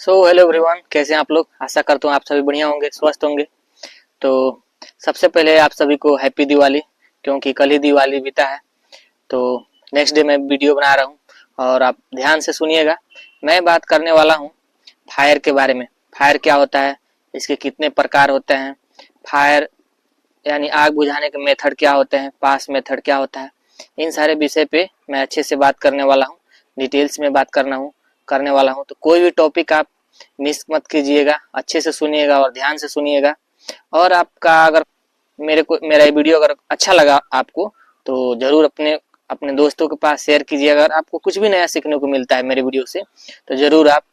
Hello everyone, कैसे हैं आप लोग। आशा करता हूँ आप सभी बढ़िया होंगे, स्वस्थ होंगे। तो सबसे पहले आप सभी को हैप्पी दिवाली, क्योंकि कल ही दिवाली बीता है। तो नेक्स्ट डे मैं वीडियो बना रहा हूँ और आप ध्यान से सुनिएगा। मैं बात करने वाला हूँ फायर के बारे में। फायर क्या होता है, इसके कितने प्रकार होते हैं, फायर यानी आग बुझाने के मेथड क्या होते हैं, पास मेथड क्या होता है, इन सारे विषय पे मैं अच्छे से बात करने वाला हूँ। डिटेल्स में बात करने वाला हूँ। तो कोई भी टॉपिक आप मिस मत कीजिएगा, अच्छे से सुनिएगा और ध्यान से सुनिएगा। और आपका अगर मेरा ये वीडियो अगर अच्छा लगा आपको, तो जरूर अपने अपने दोस्तों के पास शेयर कीजिए। अगर आपको कुछ भी नया सीखने को मिलता है मेरे वीडियो से, तो जरूर आप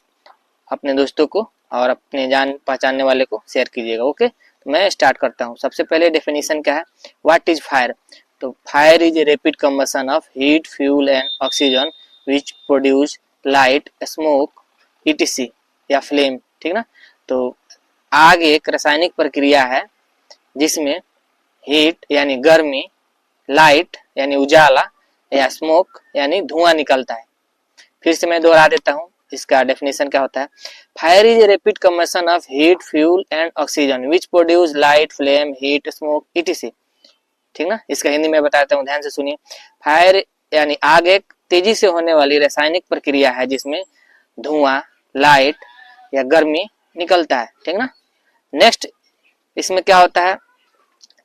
अपने दोस्तों को और अपने जान पहचानने वाले को शेयर कीजिएगा। ओके, तो मैं स्टार्ट करता हूँ। सबसे पहले डेफिनेशन क्या है, व्हाट इज फायर। तो fire is a rapid combustion of heat, fuel and oxygen which produce light, smoke, etc या फ्लेम। ठीक ना। तो आग एक रासायनिक प्रक्रिया है जिसमें हीट यानी गर्मी, लाइट यानी उजाला या स्मोक यानी धुआं निकलता है। फिर से मैं दोहरा देता हूँ, इसका डेफिनेशन क्या होता है। Fire is a rapid combustion of heat, fuel and oxygen which produce light, flame, heat, smoke, etc. ठीक ना। इसका हिंदी में बताता हूँ, ध्यान से सुनिए। फायर यानी आग एक तेजी से होने वाली रासायनिक प्रक्रिया है जिसमें धुआं, लाइट या गर्मी निकलता है। ठीक ना। नेक्स्ट, इसमें क्या होता है,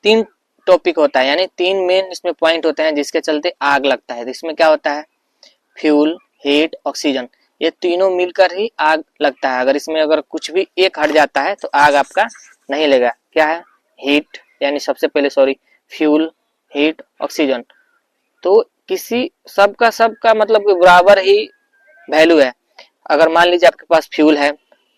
तीन टॉपिक होता है, यानी तीन मेन इसमें पॉइंट होते हैं जिसके चलते आग लगता है। तो इसमें क्या होता है, फ्यूल, हीट, ऑक्सीजन, ये तीनों मिलकर ही आग लगता है। अगर कुछ भी एक हट जाता है तो आग आपका नहीं लगेगा। क्या है, हीट यानी सबसे पहले फ्यूल, हीट, ऑक्सीजन। तो किसी सबका मतलब बराबर ही वैल्यू है। अगर मान लीजिए आपके पास फ्यूल है,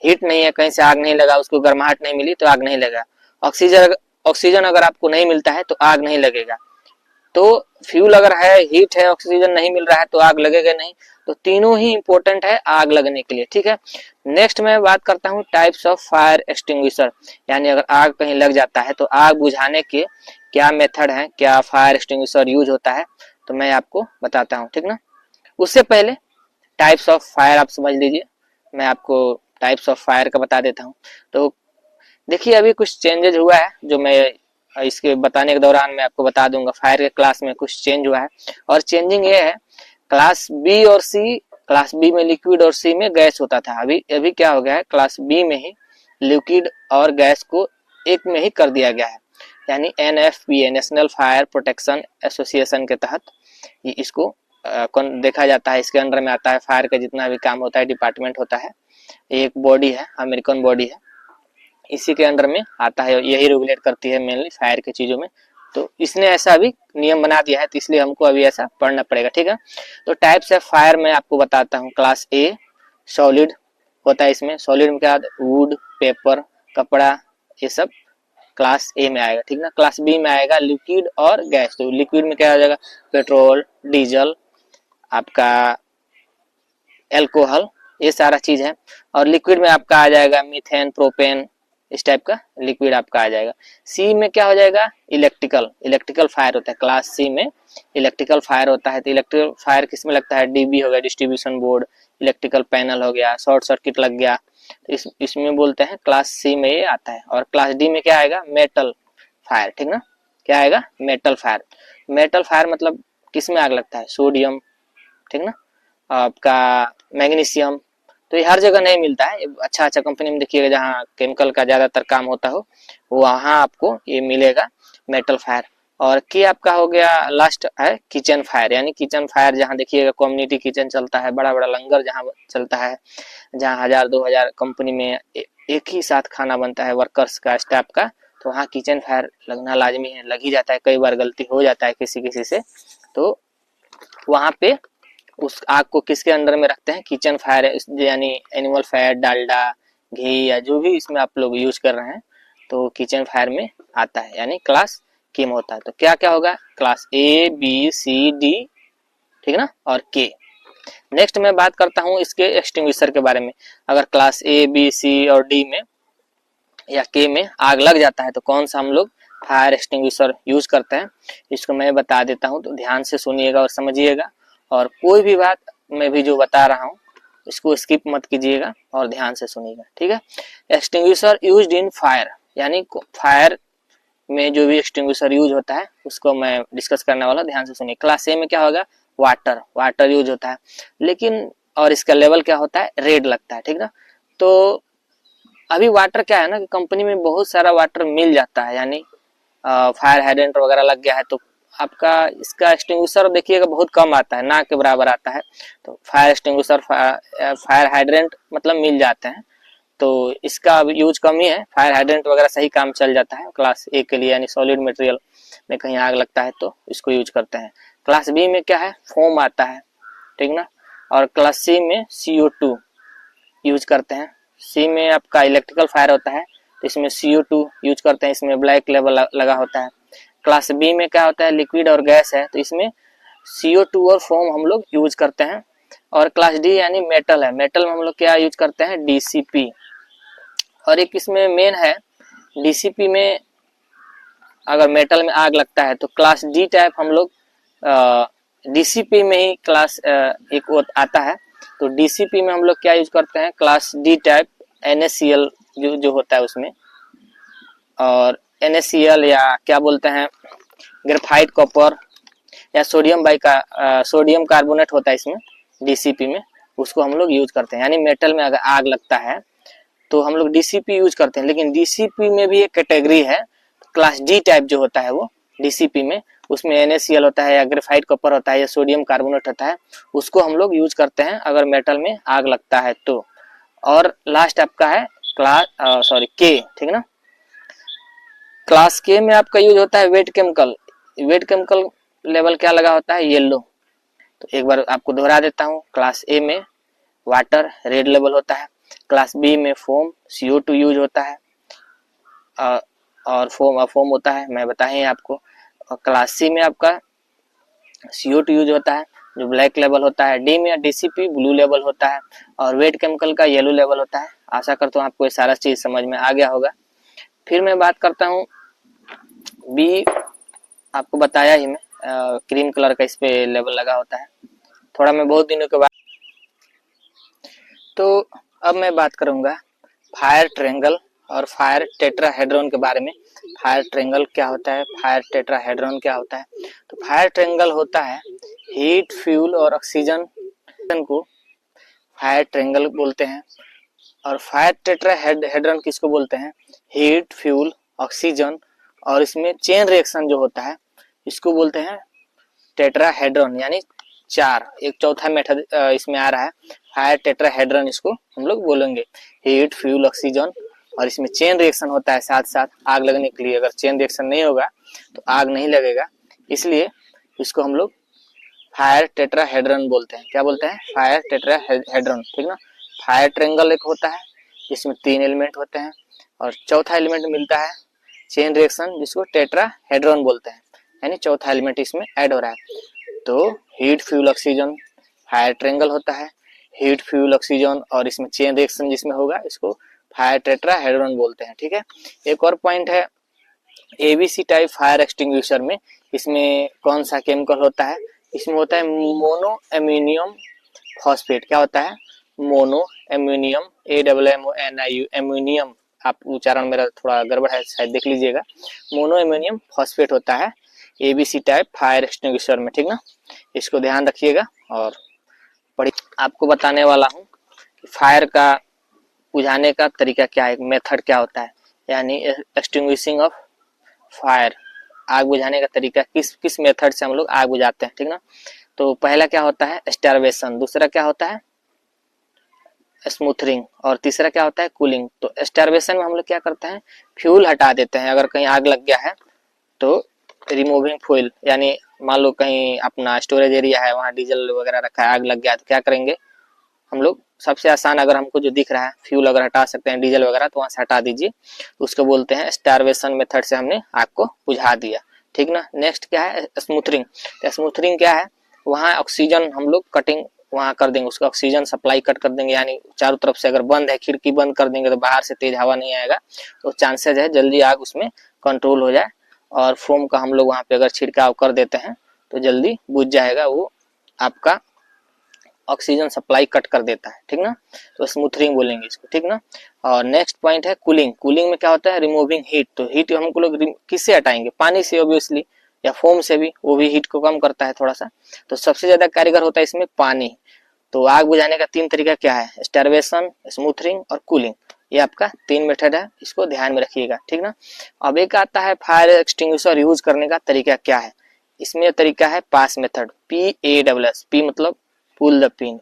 हीट नहीं है, कहीं से आग नहीं लगा, उसको गर्माहट नहीं मिली तो आग नहीं लगा। ऑक्सीजन ऑक्सीजन अगर आपको नहीं मिलता है तो आग नहीं लगेगा। तो फ्यूल अगर है, हीट है, ऑक्सीजन नहीं मिल रहा है तो आग लगेगा नहीं। तो तीनों ही इंपॉर्टेंट है आग लगने के लिए। ठीक है। नेक्स्ट मैं बात करता हूँ टाइप्स ऑफ फायर एक्सटिंग्विशर, यानी अगर आग कहीं लग जाता है तो आग बुझाने के क्या मेथड है, क्या फायर एक्सटिंग्विशर यूज होता है, तो मैं आपको बताता हूँ। ठीक ना। उससे पहले टाइप्स ऑफ फायर आप समझ लीजिए। मैं आपको टाइप्स ऑफ फायर का बता देता हूँ। तो देखिए, अभी कुछ चेंजेज हुआ है जो मैं इसके बताने के दौरान मैं आपको बता दूंगा। फायर के क्लास में कुछ चेंज हुआ है, और चेंजिंग ये है, क्लास बी और सी, क्लास बी में लिक्विड और सी में गैस होता था। अभी अभी क्या हो गया है, क्लास बी में ही लिक्विड और गैस को एक में ही कर दिया गया है। यानी NFPA, national fire protection association के तहत इसको देखा जाता है। इसके अंडर में आता है फायर का जितना भी काम होता है, डिपार्टमेंट होता है। एक बॉडी है, अमेरिकन बॉडी है, इसी के अंडर में आता है, यही रेगुलेट करती है मेनली फायर की चीजों में। तो इसने ऐसा अभी नियम बना दिया है, तो इसलिए हमको अभी ऐसा पढ़ना पड़ेगा। ठीक है। तो टाइप्स ऑफ फायर मैं आपको बताता हूँ। क्लास ए सॉलिड होता है, इसमें सॉलिड में क्या, वुड, पेपर, कपड़ा, ये सब क्लास ए में आएगा। ठीक ना। क्लास बी में आएगा लिक्विड और गैस। तो लिक्विड में क्या आ जाएगा, पेट्रोल, डीजल, आपका एल्कोहल, ये सारा चीज है। और लिक्विड में आपका आ जाएगा मीथेन, प्रोपेन, इस टाइप का लिक्विड आपका आ जाएगा। सी में क्या हो जाएगा, इलेक्ट्रिकल फायर होता है। क्लास सी में इलेक्ट्रिकल फायर होता है। तो इलेक्ट्रिकल फायर किस में लगता है, डीबी हो गया, डिस्ट्रीब्यूशन बोर्ड, इलेक्ट्रिकल पैनल हो गया, शॉर्ट सर्किट लग गया, तो इसमें बोलते हैं क्लास सी में ये आता है। और क्लास डी में क्या आएगा, मेटल फायर। ठीक ना। क्या आएगा, मेटल फायर। मेटल फायर मतलब किस में आग लगता है, सोडियम, ठीक ना, आपका मैग्नीशियम। तो ये हर जगह नहीं मिलता है, अच्छा अच्छा कंपनी में देखिएगा जहाँ केमिकल का ज्यादातर काम होता हो, वहां आपको ये मिलेगा मेटल फायर। और की आपका हो गया, लास्ट है किचन फायर, यानी किचन फायर जहाँ देखिएगा कम्युनिटी किचन चलता है, बड़ा बड़ा लंगर जहाँ चलता है, जहाँ 1000-2000 कंपनी में एक ही साथ खाना बनता है, वर्कर्स का, स्टाफ का, तो वहाँ किचन फायर लगना लाजमी है, लग ही जाता है। कई बार गलती हो जाता है किसी किसी से, तो वहां पे उस आग को किसके अंडर में रखते हैं, किचन फायर, यानी एनिमल फैट, डालडा, घी या जो भी इसमें आप लोग यूज कर रहे हैं, तो किचन फायर में आता है, यानी क्लास के में होता है। तो क्या क्या होगा, class A, B, C, D, ठीक है ना, और के। नेक्स्ट मैं बात करता हूँ इसके एक्सटिंग्विशर के बारे में। अगर क्लास ए, बी, सी और डी में या के में आग लग जाता है तो कौन सा हम लोग फायर एक्सटिंग्विशर यूज करते हैं, इसको मैं बता देता हूँ। तो ध्यान से सुनिएगा और समझिएगा, और कोई भी बात मैं भी जो बता रहा हूँ इसको स्किप मत कीजिएगा और ध्यान से सुनिएगा, ठीक है। एक्सटिंग्विशर यूज्ड इन फायर, यानी फायर में जो भी एक्सटिंग्विशर यूज होता है उसको मैं डिस्कस करने वाला, ध्यान से सुनिए। क्लास ए में क्या होगा, वाटर यूज होता है, लेकिन और इसका लेवल क्या होता है, रेड लगता है, ठीक ना। तो अभी वाटर क्या है ना कि कंपनी में बहुत सारा वाटर मिल जाता है, यानी फायर हाइड्रेंट वगैरह लग गया है तो आपका इसका एक्सटिंग्विशर देखिएगा बहुत कम आता है, ना के बराबर आता है। तो फायर एक्सटिंग्विशर, फायर हाइड्रेंट मतलब मिल जाते हैं, तो इसका यूज कम ही है। फायर हाइड्रेंट वगैरह सही काम चल जाता है क्लास ए के लिए, यानी सॉलिड मटेरियल में कहीं आग लगता है तो इसको यूज करते हैं। क्लास बी में क्या है, फोम आता है, ठीक ना। और क्लास सी में CO2 यूज करते हैं। सी में आपका इलेक्ट्रिकल फायर होता है तो इसमें CO2 यूज करते हैं, इसमें ब्लैक लेवल लगा होता है। क्लास बी में क्या होता है, लिक्विड और गैस है तो इसमें CO2 और फोम हम लोग यूज करते हैं। और क्लास डी यानी मेटल है, मेटल में हम लोग क्या यूज करते हैं, DCP। और एक इसमें मेन है, DCP में अगर मेटल में आग लगता है तो क्लास डी टाइप हम लोग DCP में ही क्लास एक आता है, तो DCP में हम लोग क्या यूज करते हैं, क्लास डी टाइप NaCl जो होता है उसमें, और NaCl या क्या बोलते हैं ग्रेफाइट कॉपर या सोडियम कार्बोनेट होता है इसमें DCP में, उसको हम लोग यूज करते हैं। यानी मेटल में अगर आग लगता है तो हम लोग DCP यूज करते हैं, लेकिन DCP में भी एक कैटेगरी है, क्लास डी टाइप जो होता है वो DCP में, उसमें NaCl होता है या ग्रेफाइट कॉपर होता है या सोडियम कार्बोनेट होता है, उसको हम लोग यूज करते हैं अगर मेटल में आग लगता है तो। और लास्ट आपका है के, ठीक ना। क्लास के में आपका यूज होता है वेट केमिकल लेवल क्या लगा होता है, येलो। तो एक बार आपको दोहरा देता हूँ, क्लास ए में वाटर रेड लेवल होता है, क्लास बी में फोम CO2 यूज होता है, और फोम होता है मैं बताएं आपको। और क्लास सी में आपका CO2 यूज होता है जो ब्लैक लेवल होता है, डी में DCP ब्लू लेवल होता है, और वेट केमिकल का येलो लेवल होता है। आशा करता हूँ आपको ये सारा चीज समझ में आ गया होगा। फिर मैं बात करता हूँ बी, आपको बताया ही मैं, क्रीम कलर का इस पे लेवल लगा होता है, थोड़ा मैं बहुत दिनों के बाद। तो अब मैं बात करूंगा फायर ट्रायंगल और फायर टेट्राहेड्रॉन के बारे में। फायर ट्रायंगल क्या होता है, फायर टेट्राहेड्रॉन क्या होता है। तो फायर ट्रायंगल होता है हीट, फ्यूल और ऑक्सीजन को फायर ट्रायंगल बोलते हैं, और फायर टेट्राहेड्रॉन किसको बोलते हैं, हीट, फ्यूल, ऑक्सीजन और इसमें चेन रिएक्शन जो होता है इसको बोलते हैं टेट्राहेड्रॉन, यानी चार, एक चौथा मेथड इसमें आ रहा है फायर टेट्राहेड्रॉन, इसको हम लोग बोलेंगे हीट, फ्यूल, ऑक्सीजन, और इसमें चेन रिएक्शन होता है साथ साथ आग लगने के लिए। अगर चेन रिएक्शन नहीं होगा तो आग नहीं लगेगा, इसलिए इसको हम लोग फायर टेट्राहेड्रॉन बोलते हैं। क्या बोलते हैं, फायर टेट्राहेड्रॉन, ठीक ना। फायर ट्रायंगल एक होता है जिसमें 3 एलिमेंट होते हैं, और चौथा एलिमेंट मिलता है चेन रिएक्शन जिसको टेट्राहेड्रॉन बोलते हैं, यानी चौथा एलिमेंट इसमें ऐड हो रहा है। तो heat, fuel, oxygen fire triangle होता है, हीट, फ्यूल, ऑक्सीजन और इसमें चेन रिएक्शन जिसमें होगा इसको फायर टेट्राहेड्रॉन बोलते हैं, ठीक है। एक और पॉइंट है ABC टाइप फायर एक्सटिंग्विशर में, इसमें कौन सा केमिकल होता है, इसमें होता है मोनो एम्यूनियम फॉस्फेट। क्या होता है, मोनो एम्यूनियम, AMMONIU, एम्यूनियम, आप उच्चारण मेरा थोड़ा गड़बड़ है शायद देख लीजिएगा, मोनो एम्यूनियम फॉस्फेट होता है ABC टाइप फायर एक्सटिंग्विशर में, ठीक ना। इसको ध्यान रखिएगा और आपको बताने वाला हूँ फायर का बुझाने का तरीका क्या है, मेथड क्या होता है, यानी एक्सटिंग्विशिंग ऑफ फायर, आग बुझाने का तरीका किस किस मेथड से हम लोग आग बुझाते हैं, ठीक ना। तो पहला क्या होता है स्टार्वेशन, दूसरा क्या होता है स्मूथरिंग, और तीसरा क्या होता है कूलिंग। तो स्टार्वेशन में हम लोग क्या करते हैं, फ्यूल हटा देते हैं, अगर कहीं आग लग गया है तो रिमूविंग फ्यूल, यानी मान लो कहीं अपना स्टोरेज एरिया है वहाँ डीजल वगैरह रखा है, आग लग गया तो क्या करेंगे हम लोग, सबसे आसान अगर हमको जो दिख रहा है फ्यूल अगर हटा सकते हैं डीजल वगैरह तो वहां से हटा दीजिए, तो उसको बोलते हैं स्टार्वेशन मेथड से हमने आग को बुझा दिया, ठीक ना। नेक्स्ट क्या है स्मूथरिंग, स्मूथरिंग क्या है, वहाँ ऑक्सीजन हम लोग कटिंग वहां कर देंगे, उसका ऑक्सीजन सप्लाई कट कर देंगे, यानी चारों तरफ से अगर बंद है खिड़की बंद कर देंगे तो बाहर से तेज हवा नहीं आएगा, तो चांसेस है जल्दी आग उसमें कंट्रोल हो जाए। और फोम का हम लोग वहां पे अगर छिड़काव कर देते हैं तो जल्दी बुझ जाएगा वो आपका ऑक्सीजन सप्लाई कट कर देता है, ठीक ना। तो स्मूथरिंग बोलेंगे इसको, ठीक ना। और नेक्स्ट पॉइंट है कूलिंग। कूलिंग में क्या होता है, रिमूविंग हीट। तो हीट हमको लोग किससे हटाएंगे, पानी से ऑब्वियसली, या फोम से भी, वो भी हीट को कम करता है थोड़ा सा। तो सबसे ज्यादा कारीगर होता है इसमें पानी। तो आग बुझाने का 3 तरीका क्या है, स्टार्वेशन, स्मूथरिंग और कूलिंग। ये आपका 3 मेथड है, इसको ध्यान में रखिएगा, ठीक ना। अब एक आता है फायर एक्सटिंग्विशर यूज करने का तरीका क्या है। इसमें तरीका है पास मेथड, PASS। पी मतलब पुल द पिन,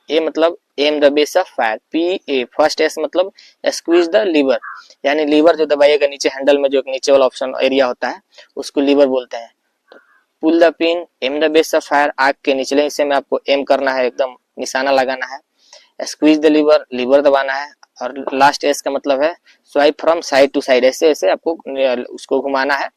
ए मतलब M the base of fire, PA। First S मतलब स्क्वीज द लीवर, यानी लीवर जो दबाइएगा नीचे हैंडल में, जो एक नीचे वाला ऑप्शन एरिया होता है उसको लीवर बोलते हैं। Pull the pin, aim the base of fire, आग के निचले हिस्से में आपको एम करना है, एकदम निशाना लगाना है। स्क्वीज द लीवर, लीवर दबाना है। और लास्ट एस का मतलब है swipe from side to side, ऐसे ऐसे आपको उसको घुमाना है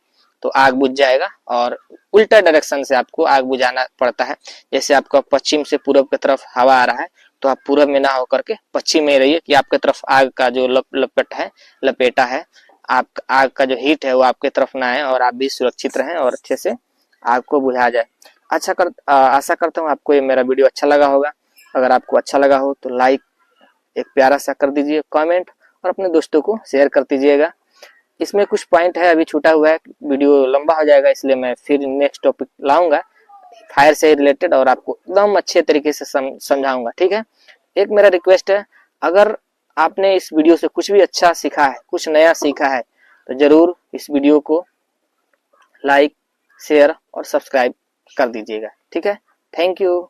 तो आग बुझ जाएगा। और उल्टा डायरेक्शन से आपको आग बुझाना पड़ता है। जैसे आपका पश्चिम से पूरब की तरफ हवा आ रहा है तो आप पूरब में ना होकर के पश्चिम में रहिए कि आपकी तरफ आग का जो लपेटा है, आप आग का जो हीट है वो आपकी तरफ ना आए और आप भी सुरक्षित रहें और अच्छे से आग को बुझा जाए। आशा करता हूँ आपको ये मेरा वीडियो अच्छा लगा होगा। अगर आपको अच्छा लगा हो तो लाइक एक प्यारा सा कर दीजिए, कमेंट, और अपने दोस्तों को शेयर कर दीजिएगा। इसमें कुछ पॉइंट है अभी छूटा हुआ है, वीडियो लंबा हो जाएगा, इसलिए मैं फिर नेक्स्ट टॉपिक लाऊंगा फायर से रिलेटेड और आपको एकदम अच्छे तरीके से समझाऊंगा, ठीक है। एक मेरा रिक्वेस्ट है, अगर आपने इस वीडियो से कुछ भी अच्छा सीखा है, कुछ नया सीखा है, तो जरूर इस वीडियो को लाइक, शेयर और सब्सक्राइब कर दीजिएगा, ठीक है। Thank you.